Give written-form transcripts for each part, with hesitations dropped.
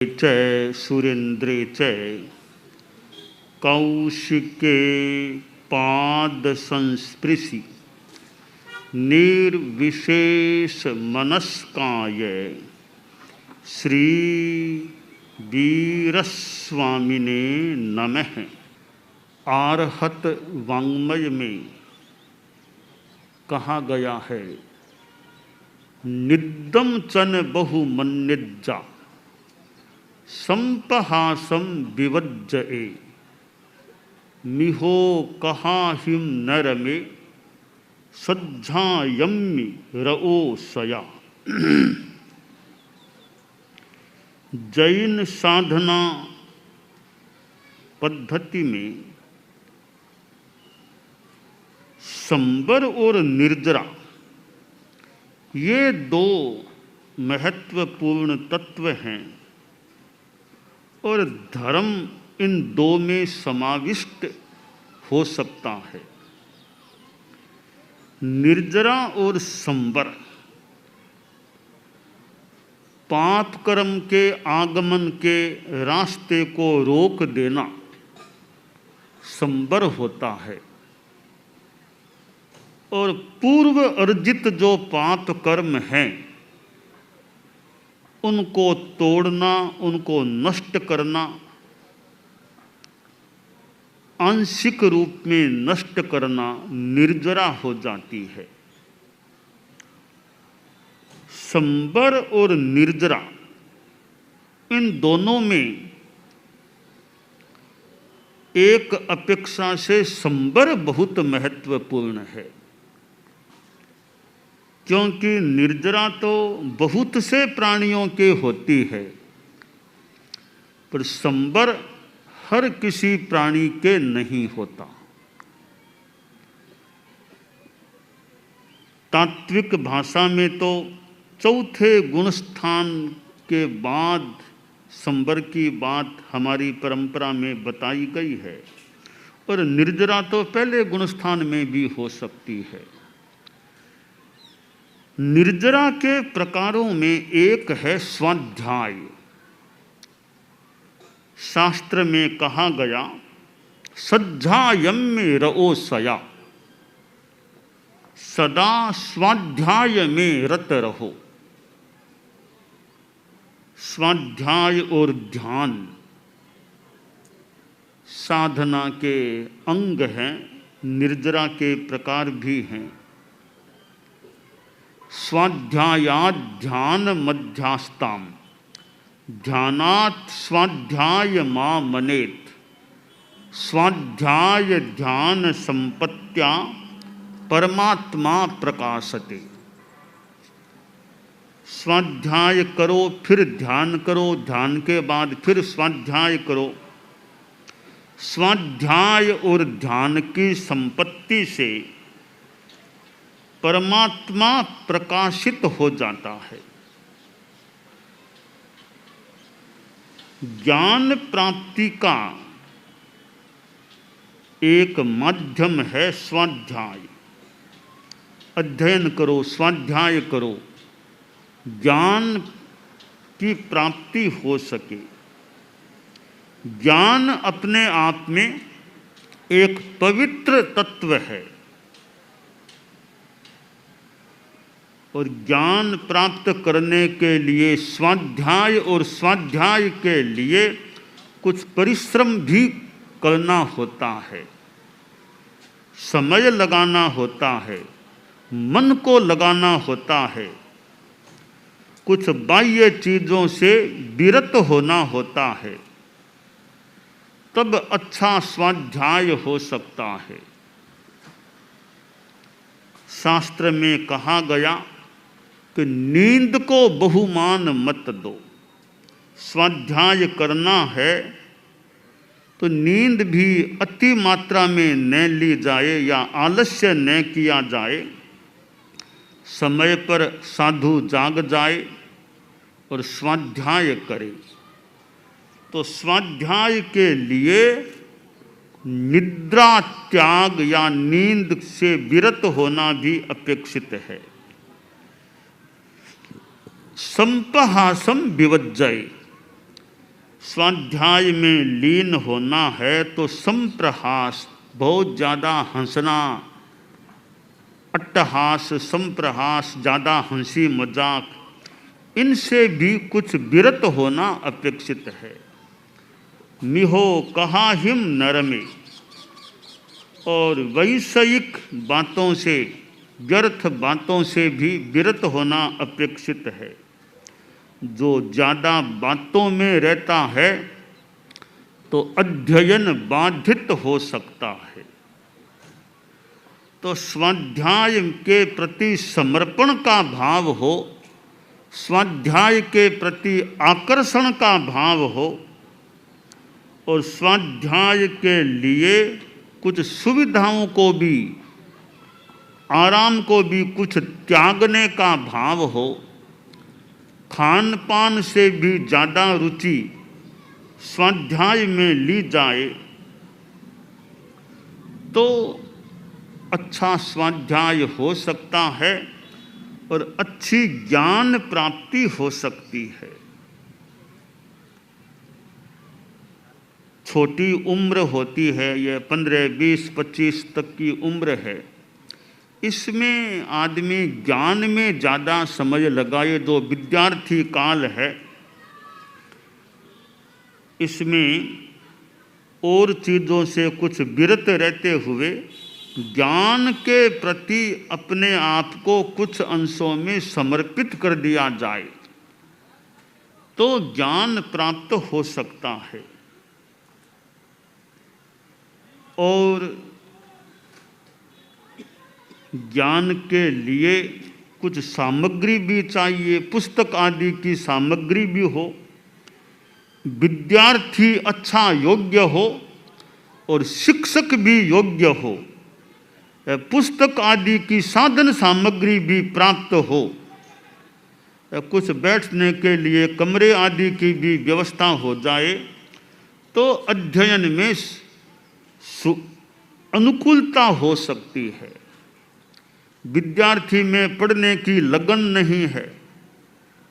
च सुरेन्द्रे च कौशिके पाद संस्पृशि निर्विशेष मनस्काय श्री वीरस्वामिने नमः। आर्हत वाङ्मय में कहा गया है, निद्दम चन बहुमन्निज्जा संपहासम विवज्जए मिहो कहाहिम नर में सज्जायम्मि रओ सया। जैन साधना पद्धति में संबर और निर्जरा ये दो महत्वपूर्ण तत्व हैं और धर्म इन दो में समाविष्ट हो सकता है। निर्जरा और संबर पाप कर्म के आगमन के रास्ते को रोक देना संबर होता है और पूर्व अर्जित जो पाप कर्म हैं उनको तोड़ना, उनको नष्ट करना, आंशिक रूप में नष्ट करना निर्जरा हो जाती है। संबर और निर्जरा इन दोनों में एक अपेक्षा से संबर बहुत महत्वपूर्ण है, क्योंकि निर्जरा तो बहुत से प्राणियों के होती है पर संबर हर किसी प्राणी के नहीं होता। तात्विक भाषा में तो चौथे गुणस्थान के बाद संबर की बात हमारी परंपरा में बताई गई है और निर्जरा तो पहले गुणस्थान में भी हो सकती है। निर्जरा के प्रकारों में एक है स्वाध्याय। शास्त्र में कहा गया, सज्जायम्मि रओ सया, सदा स्वाध्याय में रत रहो। स्वाध्याय और ध्यान साधना के अंग हैं, निर्जरा के प्रकार भी हैं। स्वाध्यायात् ध्यान मध्यास्ताम ध्यानात् स्वाध्याय मा मनेत स्वाध्याय ध्यान संपत्त्या परमात्मा प्रकाशते। स्वाध्याय करो फिर ध्यान करो, ध्यान के बाद फिर स्वाध्याय करो। स्वाध्याय और ध्यान की संपत्ति से परमात्मा प्रकाशित हो जाता है। ज्ञान प्राप्ति का एक माध्यम है स्वाध्याय। अध्ययन करो, स्वाध्याय करो, ज्ञान की प्राप्ति हो सके। ज्ञान अपने आप में एक पवित्र तत्व है और ज्ञान प्राप्त करने के लिए स्वाध्याय और स्वाध्याय के लिए कुछ परिश्रम भी करना होता है, समय लगाना होता है, मन को लगाना होता है, कुछ बाह्य चीज़ों से विरत होना होता है, तब अच्छा स्वाध्याय हो सकता है। शास्त्र में कहा गया कि नींद को बहुमान मत दो। स्वाध्याय करना है तो नींद भी अति मात्रा में न ली जाए या आलस्य न किया जाए। समय पर साधु जाग जाए और स्वाध्याय करे। तो स्वाध्याय के लिए निद्रा त्याग या नींद से विरत होना भी अपेक्षित है। संपहासम विवज्जय, स्वाध्याय में लीन होना है तो संप्रहास, बहुत ज़्यादा हंसना, अट्टहास, संप्रहास, ज़्यादा हंसी मजाक, इनसे भी कुछ विरत होना अपेक्षित है। मिहो कहा हिम नरमे, और वैषयिक बातों से, व्यर्थ बातों से भी विरत होना अपेक्षित है। जो ज़्यादा बातों में रहता है तो अध्ययन बाधित हो सकता है। तो स्वाध्याय के प्रति समर्पण का भाव हो, स्वाध्याय के प्रति आकर्षण का भाव हो, और स्वाध्याय के लिए कुछ सुविधाओं को भी, आराम को भी कुछ त्यागने का भाव हो, खान पान से भी ज़्यादा रुचि स्वाध्याय में ली जाए तो अच्छा स्वाध्याय हो सकता है और अच्छी ज्ञान प्राप्ति हो सकती है। छोटी उम्र होती है, यह 15, 20, 25 तक की उम्र है। इसमें आदमी ज्ञान में ज़्यादा समय लगाए, जो विद्यार्थी काल है, इसमें और चीज़ों से कुछ विरत रहते हुए ज्ञान के प्रति अपने आप को कुछ अंशों में समर्पित कर दिया जाए तो ज्ञान प्राप्त हो सकता है। और ज्ञान के लिए कुछ सामग्री भी चाहिए, पुस्तक आदि की सामग्री भी हो, विद्यार्थी अच्छा योग्य हो और शिक्षक भी योग्य हो, पुस्तक आदि की साधन सामग्री भी प्राप्त हो, कुछ बैठने के लिए कमरे आदि की भी व्यवस्था हो जाए तो अध्ययन में अनुकूलता हो सकती है। विद्यार्थी में पढ़ने की लगन नहीं है,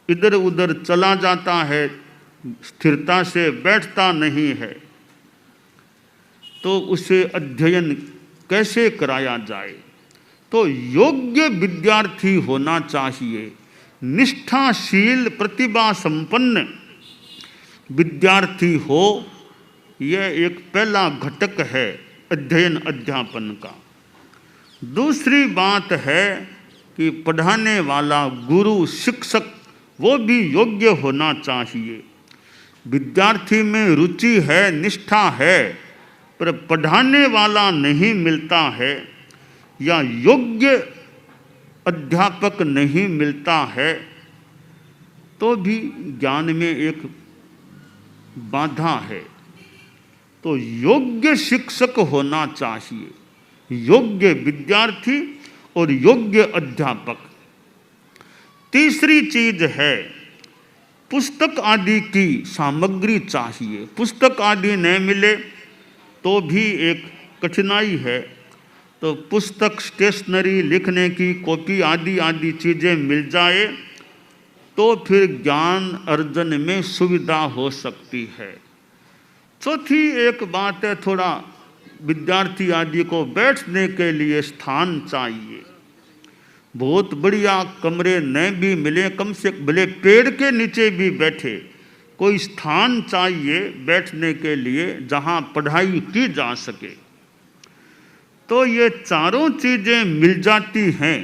इधर उधर चला जाता है, स्थिरता से बैठता नहीं है, तो उसे अध्ययन कैसे कराया जाए? तो योग्य विद्यार्थी होना चाहिए, निष्ठाशील प्रतिभा संपन्न विद्यार्थी हो, यह एक पहला घटक है अध्ययन अध्यापन का। दूसरी बात है कि पढ़ाने वाला गुरु शिक्षक वो भी योग्य होना चाहिए। विद्यार्थी में रुचि है, निष्ठा है, पर पढ़ाने वाला नहीं मिलता है या योग्य अध्यापक नहीं मिलता है तो भी ज्ञान में एक बाधा है। तो योग्य शिक्षक होना चाहिए, योग्य विद्यार्थी और योग्य अध्यापक। तीसरी चीज है पुस्तक आदि की सामग्री चाहिए। पुस्तक आदि न मिले तो भी एक कठिनाई है, तो पुस्तक, स्टेशनरी, लिखने की कॉपी आदि आदि चीज़ें मिल जाए तो फिर ज्ञान अर्जन में सुविधा हो सकती है। चौथी एक बात है, थोड़ा विद्यार्थी आदि को बैठने के लिए स्थान चाहिए। बहुत बढ़िया कमरे न भी मिले, कम से भले पेड़ के नीचे भी बैठे, कोई स्थान चाहिए बैठने के लिए जहाँ पढ़ाई की जा सके। तो ये चारों चीज़ें मिल जाती हैं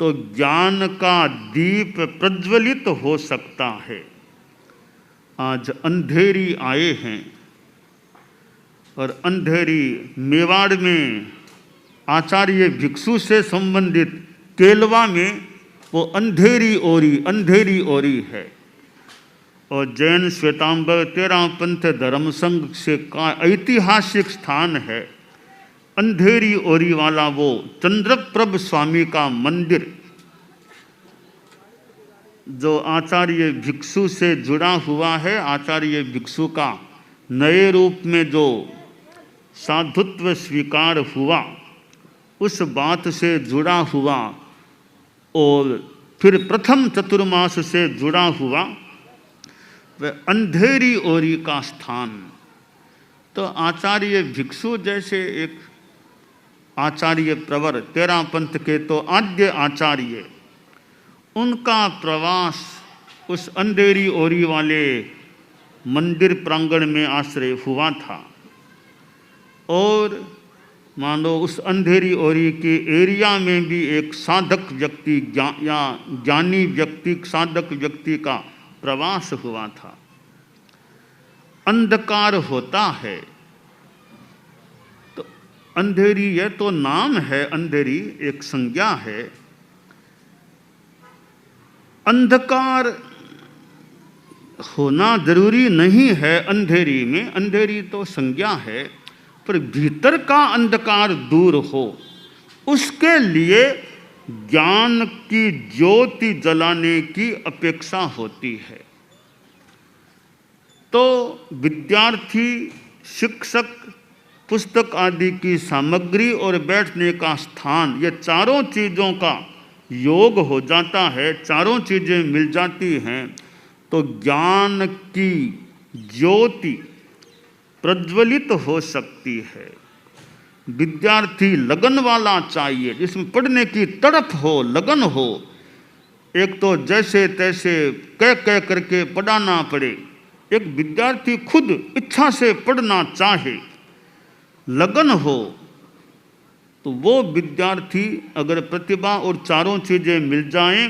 तो ज्ञान का दीप प्रज्वलित हो सकता है। आज अंधेरी आए हैं और अंधेरी मेवाड़ में आचार्य भिक्षु से संबंधित केलवा में वो अंधेरी ओरी है। और जैन श्वेतांबर 13 पंथ धर्म संघ से का ऐतिहासिक स्थान है अंधेरी ओरी वाला वो चंद्रप्रभ स्वामी का मंदिर, जो आचार्य भिक्षु से जुड़ा हुआ है। आचार्य भिक्षु का नए रूप में जो साधुत्व स्वीकार हुआ, उस बात से जुड़ा हुआ और फिर प्रथम चतुर्मास से जुड़ा हुआ वह अंधेरी ओरी का स्थान। तो आचार्य भिक्षु जैसे एक आचार्य प्रवर, तेरा पंथ के तो आद्य आचार्य, उनका प्रवास उस अंधेरी ओरी वाले मंदिर प्रांगण में आश्रय हुआ था। और मानो उस अंधेरी ओरी के एरिया में भी एक साधक व्यक्ति या ज्ञानी व्यक्ति, साधक व्यक्ति का प्रवास हुआ था। अंधकार होता है तो अंधेरी, यह तो नाम है, अंधेरी एक संज्ञा है। अंधकार होना जरूरी नहीं है अंधेरी में, अंधेरी तो संज्ञा है, पर भीतर का अंधकार दूर हो उसके लिए ज्ञान की ज्योति जलाने की अपेक्षा होती है। तो विद्यार्थी, शिक्षक, पुस्तक आदि की सामग्री और बैठने का स्थान, ये चारों चीज़ों का योग हो जाता है, चारों चीज़ें मिल जाती हैं तो ज्ञान की ज्योति प्रज्वलित हो सकती है। विद्यार्थी लगन वाला चाहिए, जिसमें पढ़ने की तड़प हो, लगन हो। एक तो जैसे तैसे कह करके पढ़ाना पड़े, एक विद्यार्थी खुद इच्छा से पढ़ना चाहे, लगन हो, तो वो विद्यार्थी अगर प्रतिभा और चारों चीज़ें मिल जाएं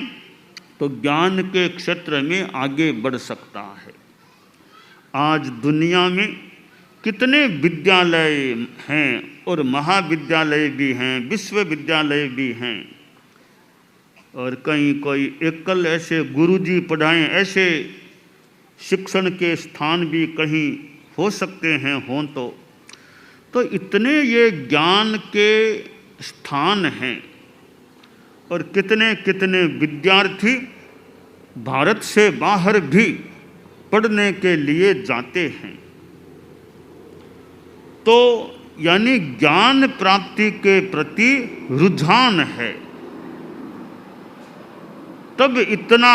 तो ज्ञान के क्षेत्र में आगे बढ़ सकता है। आज दुनिया में कितने विद्यालय हैं और महाविद्यालय भी हैं, विश्वविद्यालय भी हैं, और कहीं कोई एकल ऐसे गुरुजी पढ़ाएं, ऐसे शिक्षण के स्थान भी कहीं हो सकते हैं, हों तो इतने ये ज्ञान के स्थान हैं। और कितने कितने विद्यार्थी भारत से बाहर भी पढ़ने के लिए जाते हैं। तो यानी ज्ञान प्राप्ति के प्रति रुझान है, तब इतना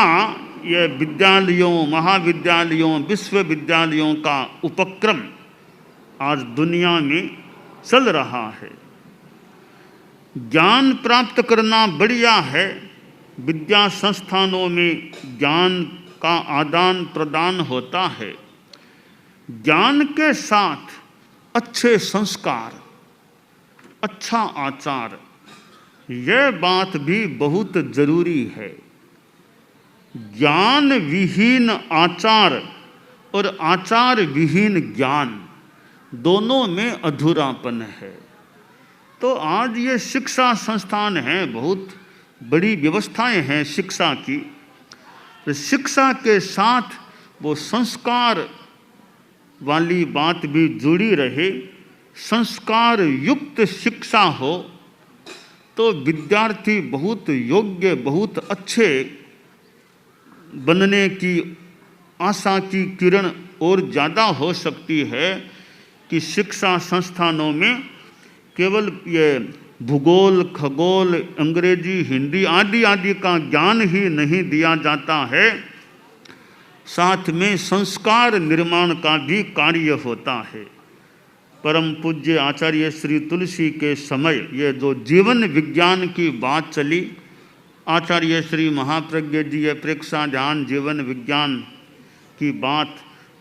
ये विद्यालयों, महाविद्यालयों, विश्वविद्यालयों का उपक्रम आज दुनिया में चल रहा है। ज्ञान प्राप्त करना बढ़िया है, विद्या संस्थानों में ज्ञान का आदान प्रदान होता है। ज्ञान के साथ अच्छे संस्कार, अच्छा आचार, यह बात भी बहुत जरूरी है। ज्ञान विहीन आचार और आचार विहीन ज्ञान, दोनों में अधूरापन है। तो आज ये शिक्षा संस्थान हैं, बहुत बड़ी व्यवस्थाएं हैं शिक्षा की। तो शिक्षा के साथ वो संस्कार वाली बात भी जुड़ी रहे, संस्कार युक्त शिक्षा हो तो विद्यार्थी बहुत योग्य, बहुत अच्छे बनने की आशा की किरण और ज़्यादा हो सकती है कि शिक्षा संस्थानों में केवल ये भूगोल, खगोल, अंग्रेजी, हिंदी आदि आदि का ज्ञान ही नहीं दिया जाता है, साथ में संस्कार निर्माण का भी कार्य होता है। परम पूज्य आचार्य श्री तुलसी के समय ये जो जीवन विज्ञान की बात चली, आचार्य श्री महाप्रज्ञ जी ये प्रेक्षा ध्यान जीवन विज्ञान की बात,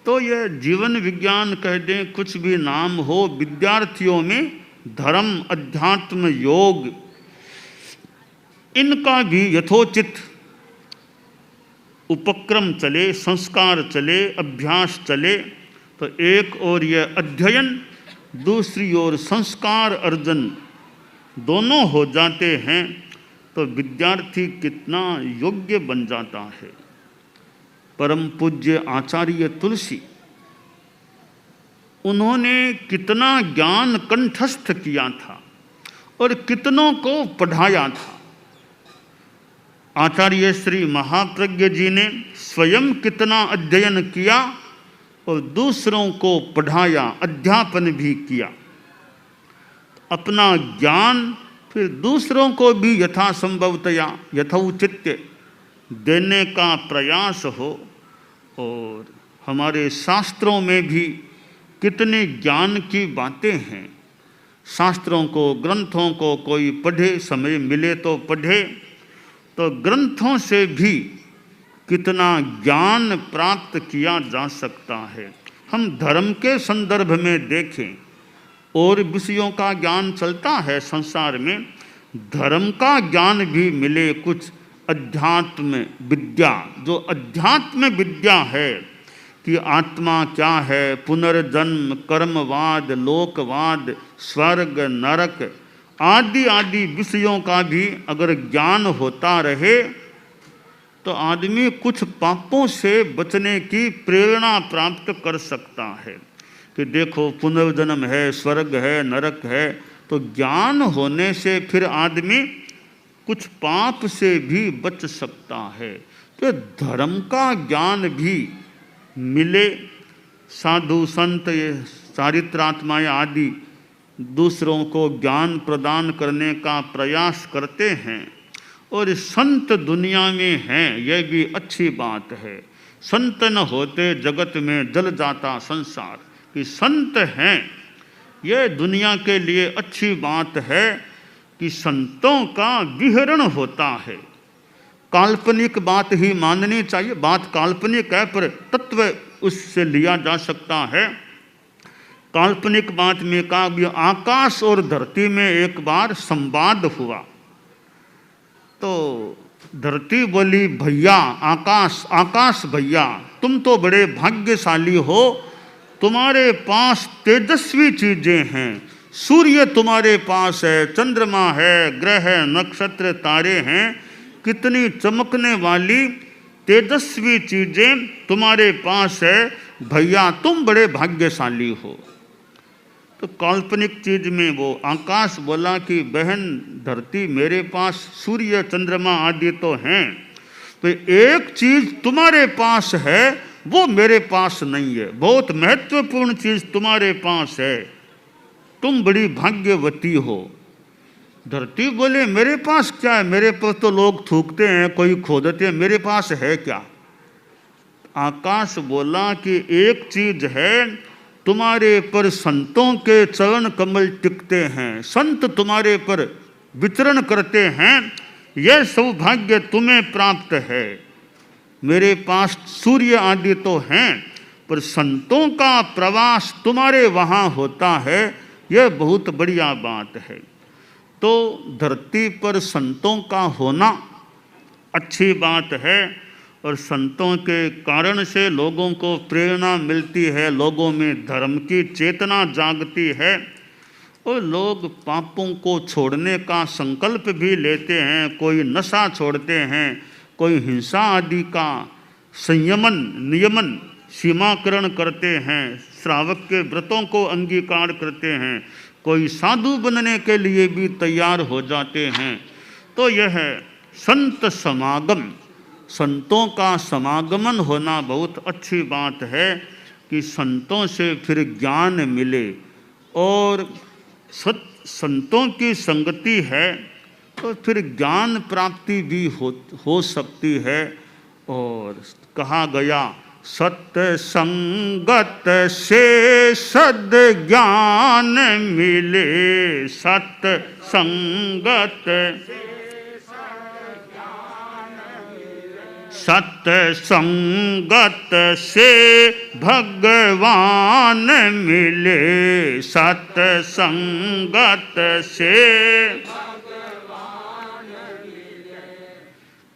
तो ये जीवन विज्ञान कह दें, कुछ भी नाम हो, विद्यार्थियों में धर्म, अध्यात्म, योग, इनका भी यथोचित उपक्रम चले, संस्कार चले, अभ्यास चले, तो एक ओर यह अध्ययन, दूसरी ओर संस्कार अर्जन दोनों हो जाते हैं तो विद्यार्थी कितना योग्य बन जाता है। परम पूज्य आचार्य तुलसी, उन्होंने कितना ज्ञान कंठस्थ किया था और कितनों को पढ़ाया था। आचार्य श्री महाप्रज्ञ जी ने स्वयं कितना अध्ययन किया और दूसरों को पढ़ाया, अध्यापन भी किया। अपना ज्ञान फिर दूसरों को भी यथासंभवतया यथोचित देने का प्रयास हो। और हमारे शास्त्रों में भी कितने ज्ञान की बातें हैं। शास्त्रों को, ग्रंथों को कोई पढ़े, समय मिले तो पढ़े, तो ग्रंथों से भी कितना ज्ञान प्राप्त किया जा सकता है। हम धर्म के संदर्भ में देखें, और विषयों का ज्ञान चलता है संसार में, धर्म का ज्ञान भी मिले, कुछ अध्यात्म विद्या, जो अध्यात्म विद्या है कि आत्मा क्या है, पुनर्जन्म, कर्मवाद, लोकवाद, स्वर्ग, नरक आदि आदि विषयों का भी अगर ज्ञान होता रहे तो आदमी कुछ पापों से बचने की प्रेरणा प्राप्त कर सकता है कि देखो पुनर्जन्म है, स्वर्ग है, नरक है। तो ज्ञान होने से फिर आदमी कुछ पाप से भी बच सकता है। तो धर्म का ज्ञान भी मिले, साधु संत, ये चारित्रात्माएं आदि दूसरों को ज्ञान प्रदान करने का प्रयास करते हैं, और संत दुनिया में हैं, यह भी अच्छी बात है। संत न होते जगत में जल जाता संसार, कि संत हैं, यह दुनिया के लिए अच्छी बात है कि संतों का विहरण होता है। काल्पनिक बात ही माननी चाहिए, बात काल्पनिक है पर तत्व उससे लिया जा सकता है। काल्पनिक बात में कहा कि आकाश और धरती में एक बार संवाद हुआ, तो धरती बोली, भैया आकाश, आकाश भैया तुम तो बड़े भाग्यशाली हो, तुम्हारे पास तेजस्वी चीजें हैं, सूर्य तुम्हारे पास है, चंद्रमा है, ग्रह, नक्षत्र, तारे हैं, कितनी चमकने वाली तेजस्वी चीजें तुम्हारे पास है, भैया तुम बड़े भाग्यशाली हो। तो काल्पनिक चीज में वो आकाश बोला कि बहन धरती मेरे पास सूर्य चंद्रमा आदि तो हैं, तो एक चीज तुम्हारे पास है वो मेरे पास नहीं है, बहुत महत्वपूर्ण चीज तुम्हारे पास है, तुम बड़ी भाग्यवती हो। धरती बोले मेरे पास क्या है, मेरे पास तो लोग थूकते हैं, कोई खोदते हैं, मेरे पास है क्या। आकाश बोला कि एक चीज है, तुम्हारे पर संतों के चरण कमल टिकते हैं, संत तुम्हारे पर विचरण करते हैं, यह सौभाग्य तुम्हें प्राप्त है। मेरे पास सूर्य आदि तो हैं, पर संतों का प्रवास तुम्हारे वहाँ होता है, यह बहुत बढ़िया बात है। तो धरती पर संतों का होना अच्छी बात है, और संतों के कारण से लोगों को प्रेरणा मिलती है, लोगों में धर्म की चेतना जागती है, और लोग पापों को छोड़ने का संकल्प भी लेते हैं। कोई नशा छोड़ते हैं, कोई हिंसा आदि का संयमन, नियमन, सीमाकरण करते हैं, श्रावक के व्रतों को अंगीकार करते हैं, कोई साधु बनने के लिए भी तैयार हो जाते हैं। तो यह संत समागम, संतों का समागमन होना बहुत अच्छी बात है कि संतों से फिर ज्ञान मिले, और संतों की संगति है तो फिर ज्ञान प्राप्ति भी हो सकती है। और कहा गया सत्य संगत से सद ज्ञान मिले, सत्य संगत, सत्य संगत से भगवान मिले, सत्य संगत से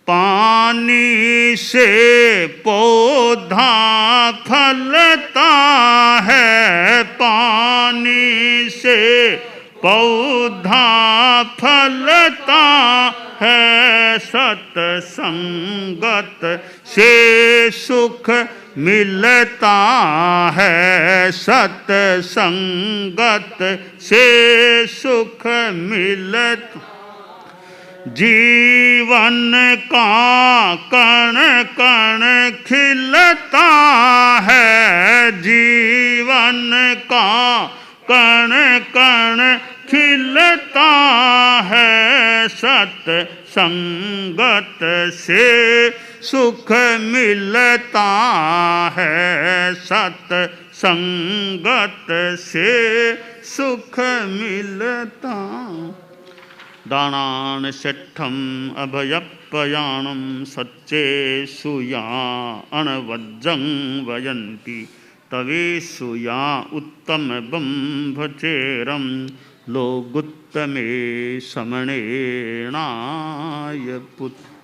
पानी से पौधा फलता है, पानी से पौधा फलता है, सत्संगत से सुख मिलता है, सत्संगत से सुख मिलता। जीवन का कण कण खिलता है, जीवन का कण कण खिलता है, सत्संगत से सुख मिलता है, सत्संगत से सुख मिलता। दानान शिष्ठम अभयप्रयाणम सच्चे सुया अणवज्जं वयन्ति तवेषु या उत्तम ब्रह्मचेरम लोगुत्तमे समणेनाय पुत्र।